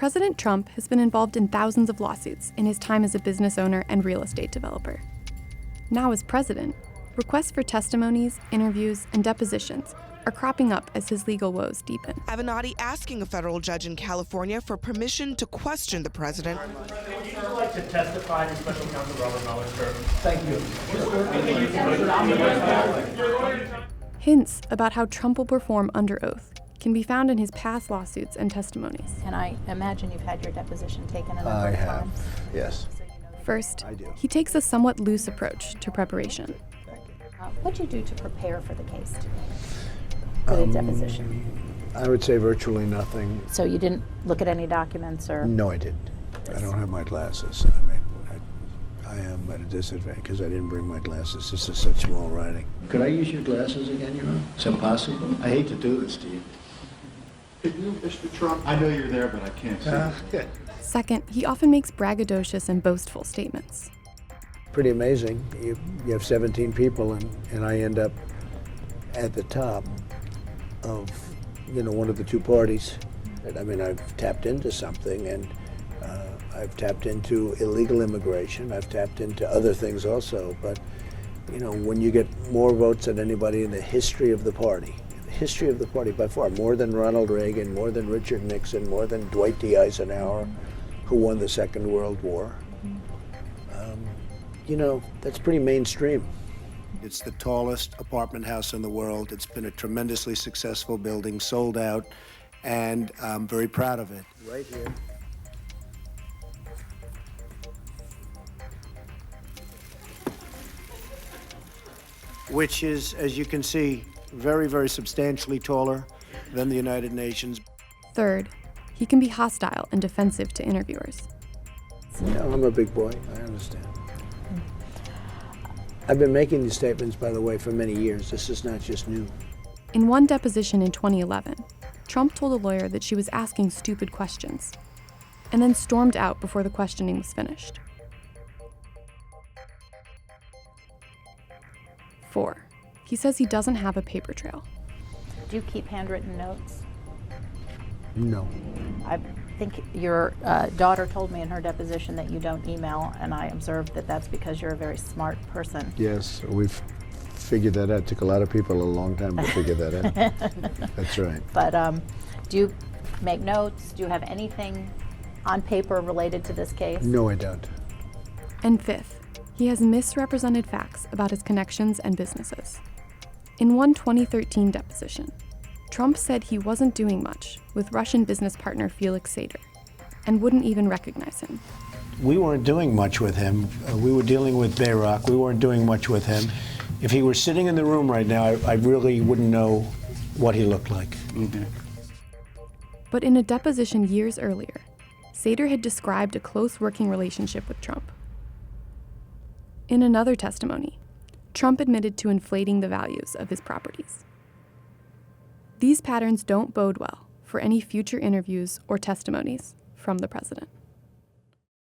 President Trump has been involved in thousands of lawsuits in his time as a business owner and real estate developer. Now as president, requests for testimonies, interviews, and depositions are cropping up as his legal woes deepen. Avenatti asking a federal judge in California for permission to question the president. Would you like to testify to Special Counsel Robert Mueller, sir? Thank you. Hints about how Trump will perform under oath can be found in his past lawsuits and testimonies. And I imagine you've had your deposition taken a number of times. I have, yes. First, I do. he takes a somewhat loose approach to preparation. What did you do to prepare for the case for the deposition? I would say virtually nothing. So you didn't look at any documents or? No, I didn't. I don't have my glasses. I mean, I am at a disadvantage because I didn't bring my glasses. This is such small writing. Could I use your glasses again, Your Honor? Is that possible? I hate to do this to you. Could you, Mr. Trump? I know you're there, but I can't see. Yeah. Second, he often makes braggadocious and boastful statements. Pretty amazing. You have 17 people, and I end up at the top of, one of the two parties. I mean, I've tapped into something, and I've tapped into illegal immigration. I've tapped into other things also. But, when you get more votes than anybody in the history of the party by far, more than Ronald Reagan, more than Richard Nixon, more than Dwight D. Eisenhower, who won the Second World War, that's pretty mainstream. It's the tallest apartment house in the world. It's been a tremendously successful building, sold out, and I'm very proud of it. Right here. Which is, as you can see, very, very substantially taller than the United Nations. Third, he can be hostile and defensive to interviewers. I'm a big boy, I understand. I've been making these statements, by the way, for many years. This is not just new. In one deposition in 2011, Trump told a lawyer that she was asking stupid questions, and then stormed out before the questioning was finished. 4, he says he doesn't have a paper trail. Do you keep handwritten notes? No. I think your daughter told me in her deposition that you don't email, and I observed that that's because you're a very smart person. Yes, we've figured that out. It took a lot of people a long time to figure that out. That's right. But do you make notes? Do you have anything on paper related to this case? No, I don't. And 5th, he has misrepresented facts about his connections and businesses. In one 2013 deposition, Trump said he wasn't doing much with Russian business partner Felix Sater and wouldn't even recognize him. We weren't doing much with him. We were dealing with Bayrock. We weren't doing much with him. If he were sitting in the room right now, I really wouldn't know what he looked like. Mm-hmm. But in a deposition years earlier, Sater had described a close working relationship with Trump. In another testimony, Trump admitted to inflating the values of his properties. These patterns don't bode well for any future interviews or testimonies from the president.